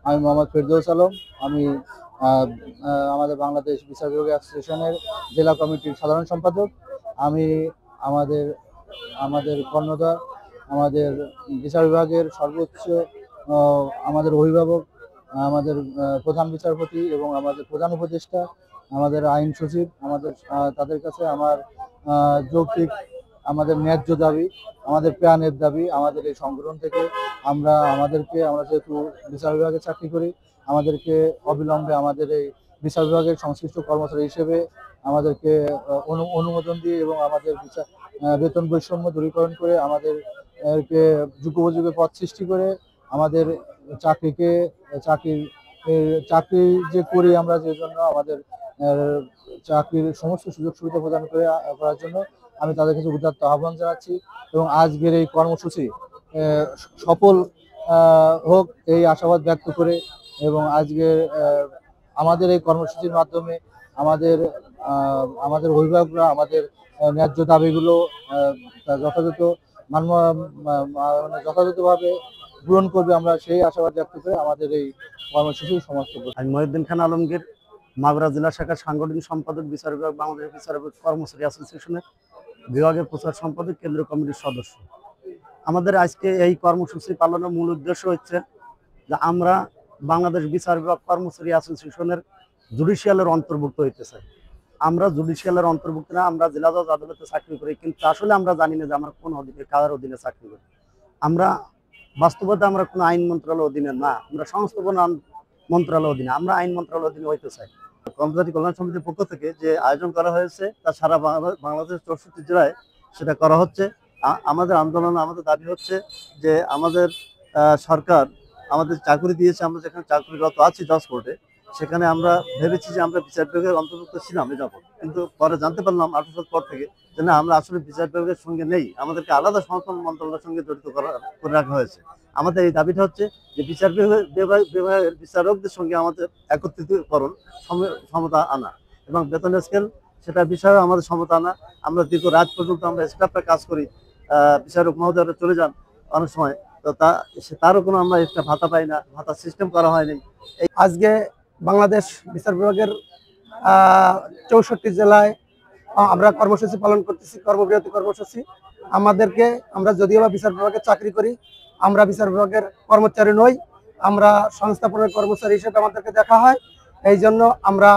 আমি মোহাম্মদ ফেরদৌস আলম। আমি আহ, আমাদের বাংলাদেশ বিচার বিভাগ অ্যাসোসিয়েশনের জেলা কমিটির সাধারণ সম্পাদক। আমি আমাদের আমাদের কর্ণধার, আমাদের বিচার বিভাগের সর্বোচ্চ আমাদের অভিভাবক, আমাদের প্রধান বিচারপতি এবং আমাদের প্রধান উপদেষ্টা, আমাদের আইন সচিব, আমাদের তাদের কাছে আমার যৌক্তিক আমাদের ন্যায্য দাবি, আমাদের প্রাণের দাবি, আমাদের এই সংগঠন থেকে আমরা যেহেতু বিচার বিভাগে চাকরি করি, আমাদেরকে অবিলম্বে আমাদের এই বিচার বিভাগের সংশ্লিষ্ট কর্মচারী হিসেবে আমাদেরকে অনুমোদন দিয়ে এবং আমাদের বিচার বেতন বৈষম্য দূরীকরণ করে আমাদেরকে যুগোপযোগী পদ সৃষ্টি করে আমাদের চাকরিকে চাকরির চাকরি যে করি আমরা, যে জন্য আমাদের চাকরির সমস্ত সুযোগ সুবিধা প্রদান করার জন্য আমি তাদের কাছে উদাত্ত আহ্বান জানাচ্ছি। এবং আজকের এই কর্মসূচি সফল হোক এই আশাবাদ ব্যক্ত করে, এবং আজকের আমাদের এই কর্মসূচির মাধ্যমে আমাদের অভিভাবকরা আমাদের ন্যায্য দাবিগুলো যথাযথ যথাযথভাবে পূরণ করবে, আমরা সেই আশাবাদ ব্যক্ত করে আমাদের এই কর্মসূচি সমাপ্ত করছি। আমি মহিউদ্দিন খান আলমগীর, মাগুরা জেলা শাখার সাংগঠনিক সম্পাদক, বিচার বিভাগ, বাংলাদেশ বিচার বিভাগ কর্মচারী অ্যাসোসিয়েশনের বিভাগের প্রচার সম্পাদক, কেন্দ্রীয় কমিটির সদস্য। আমাদের আজকে এই কর্মসূচি পালনের মূল উদ্দেশ্য হচ্ছে যে আমরা বাংলাদেশ বিচার বিভাগ কর্মচারী অ্যাসোসিয়েশনের জুডিশিয়ালের অন্তর্ভুক্ত হইতে চাই। আমরা জুডিশিয়ালের অন্তর্ভুক্ত না, আমরা জেলা জজ আদালতে চাকরি করি, কিন্তু আসলে আমরা জানি না যে আমরা কোন অধীনে, কার অধীনে চাকরি করি। আমরা বাস্তবতা আমরা কোনো আইন মন্ত্রণালয়ের অধীনে না, আমরা সংস্থাপনা মন্ত্রণালয়ের অধীনে, আমরা আইন মন্ত্রণালয়ের অধীনে হইতে চাই। কর্মচারী কল্যাণ সমিতির পক্ষ থেকে যে আয়োজন করা হয়েছে তা সারা বাংলাদেশের 64 জেলায় সেটা করা হচ্ছে। আমাদের আন্দোলন, আমাদের দাবি হচ্ছে যে আমাদের সরকার আমাদের চাকরি দিয়েছে, আমরা যেখানে চাকরিরত আছি জজ কোর্টে, সেখানে আমরা ভেবেছি যে আমরা বিচার বিভাগের অন্তর্ভুক্ত ছিলাম এযাবৎ, কিন্তু পরে জানতে পারলাম 8 বছর পর থেকে যে না, আমরা আসলে বিচার বিভাগের সঙ্গে নেই, আমাদেরকে আলাদা সংস্থান মন্ত্রণালয়ের সঙ্গে জড়িত করে রাখা হয়েছে। আমাদের এই দাবিটা হচ্ছে যে বিচার বিভাগের বিচারকদের সঙ্গে আমাদের একত্রিতকরণ, সমতা আনা, এবং বেতনের স্কেল সেটা বিষয়ে আমাদের সমতা আনা। আমরা দীর্ঘ রাত পর্যন্ত আমরা স্টাফে কাজ করি, বিচারক মহোদয়রা চলে যান অনেক সময়, তো তারও কোনো আমরা একটা ভাতা পাই না, ভাতা সিস্টেম করা হয়নি। আজকে বাংলাদেশ বিচার বিভাগের 64 জেলায় আমরা কর্মসূচি পালন করতেছি, কর্মবিরতি কর্মসূচি। আমরা যদিও বা বিচার বিভাগে চাকরি করি, আমরা বিচার বিভাগের কর্মচারী নই, আমরা সংস্থাপনের কর্মচারী হিসেবে আমাদেরকে দেখা হয়। এই জন্য আমরা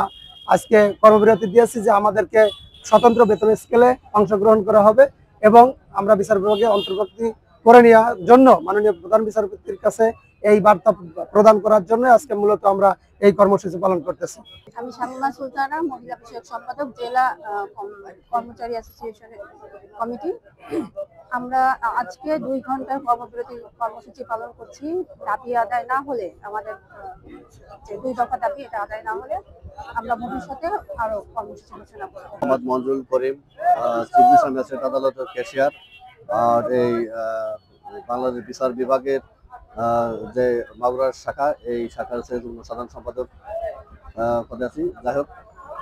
আজকে কর্মবিরতি দিয়েছি যে আমাদেরকে স্বতন্ত্র বেতন স্কেলে অংশগ্রহণ করা হবে, এবং আমরা বিচার বিভাগে অন্তর্ভুক্তি করে নেওয়ার জন্য মাননীয় প্রধান বিচারপতির কাছে এই বার্তা প্রদান করার জন্য আজকে মূলত আমরা এই কর্মসূচি পালন করতেছি। আমি শামিমা সুলতানা, মহিলা বিষয়ক সম্পাদক, জেলা কর্মচারী অ্যাসোসিয়েশনের কমিটি। আমরা আজকে 2 ঘন্টার কর্মবিরতি কর্মসূচি পালন করছি। দাবি আদায় না হলে, আমাদের যে 2 দফা দাবি, এটা আদায় না হলে আমরা ভবিষ্যতে আরো কর্মসূচি ঘোষণা করব। মোহাম্মদ মঞ্জুরুল করিম, চিফ ম্যাজিস্ট্রেট আদালতের ক্যাশিয়ার, আর এই বাংলাদেশ বিচার বিভাগের যে মাগুরার শাখা, এই শাখার সাধারণ সম্পাদক পদে আছি। যাই হোক,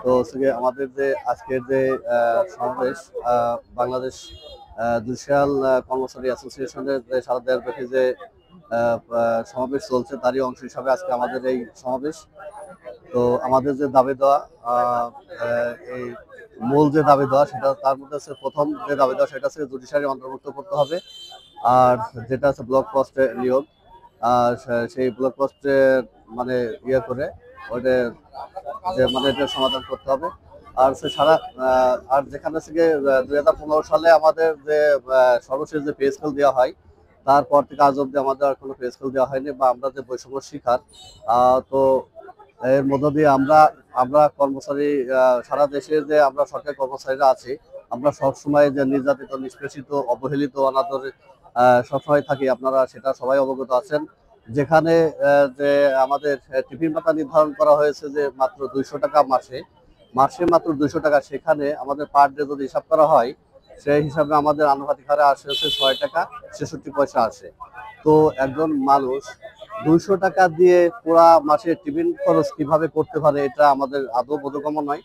তো আমাদের যে আজকের যে সমাবেশ, বাংলাদেশ জুডিশিয়াল কর্মচারী অ্যাসোসিয়েশনের যে সারা দেশব্যাপী যে সমাবেশ চলছে, তারই অংশ হিসাবে আজকে আমাদের এই সমাবেশ। তো আমাদের যে দাবি দেওয়া, এই মূল যে দাবি দেওয়া, সেটা তার মধ্যে হচ্ছে প্রথম যে দাবি দেওয়া সেটা হচ্ছে জুডিশিয়ারি অন্তর্ভুক্ত করতে হবে, আর যেটা হচ্ছে ব্লক পোস্টে নিয়োগ, আর সেই ব্লক পোস্টে মানে করে ওইটা যে মানে এটা সমাধান করতে হবে। আর সারা আর যেখানে থেকে 2015 সালে আমাদের যে সর্বশেষ যে পে স্কেল দেওয়া হয়, তারপর থেকে আজ অব্দি আমাদের আর কোনো পে স্কেল দেওয়া হয়নি, বা আমরা যে বৈষম্য শিকার, তো এর মধ্য দিয়ে আমরা কর্মচারী, সারা দেশে যে আমরা সরকারি কর্মচারীরা আছি, আমরা সবসময় যে নির্যাতিত, নিষ্পেষিত, অবহেলিত, অনাদরে সবসময় থাকি। আপনারা সেটা সবাই অবগত আছেন। যেখানে যে আমাদের টিফিন ভাতা নির্ধারণ করা হয়েছে যে মাত্র 200 টাকা মাসে মাত্র 200 টাকা, সেখানে আমাদের পার ডে যদি হিসাব করা হয়, সেই হিসাবে আমাদের আনুপাতিক হারে আসে হচ্ছে 6 টাকা 66 পয়সা আসে। তো একজন মানুষ 200 টাকা দিয়ে পুরা মাসে টিফিন খরচ কিভাবে করতে পারে, এটা আমাদের আদৌ বোধগম্য নয়।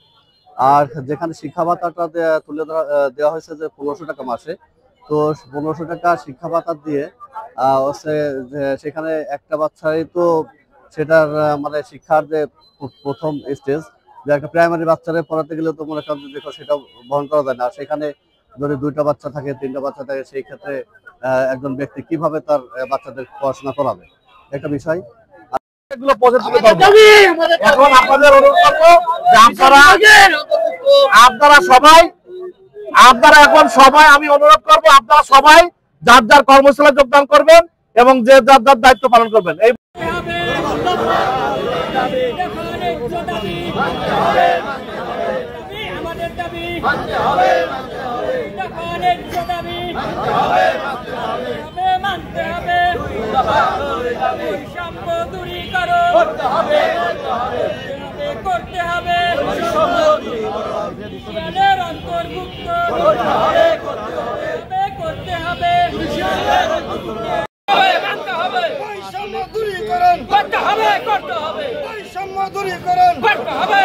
আর যেখানে শিক্ষা ভাতাটা তুলে দেওয়া হয়েছে যে 1500 টাকা মাসে, তো 1500 টাকা শিক্ষা ভাতা দিয়ে হচ্ছে সেখানে একটা বাচ্চারই তো সেটার মানে শিক্ষার যে প্রথম স্টেজ, যে একটা প্রাইমারি বাচ্চারে পড়াতে গেলে তো মনে করেন দেখো সেটা বহন করা যায় না। সেখানে যদি 2টা বাচ্চা থাকে 3টা বাচ্চা থাকে, সেই ক্ষেত্রে একজন ব্যক্তি কিভাবে তার বাচ্চাদের পড়াশোনা করাবে, একটা বিষয়। এখন আপনাদের অনুরোধ করবো যে আপনারা এখন সবাই, আমি অনুরোধ করবো আপনারা সবাই যার যার কর্মশালায় যোগদান করবেন এবং যে যার যার দায়িত্ব পালন করবেন। এই আমাদের দাবি মানতে হবে, বৈষম্য দূরীকরণ করতে হবে, অন্তর্ভুক্ত করতে হবে, বৈষম্য দূরীকরণ করতে হবে, বৈষম্য দূরীকরণ করতে হবে।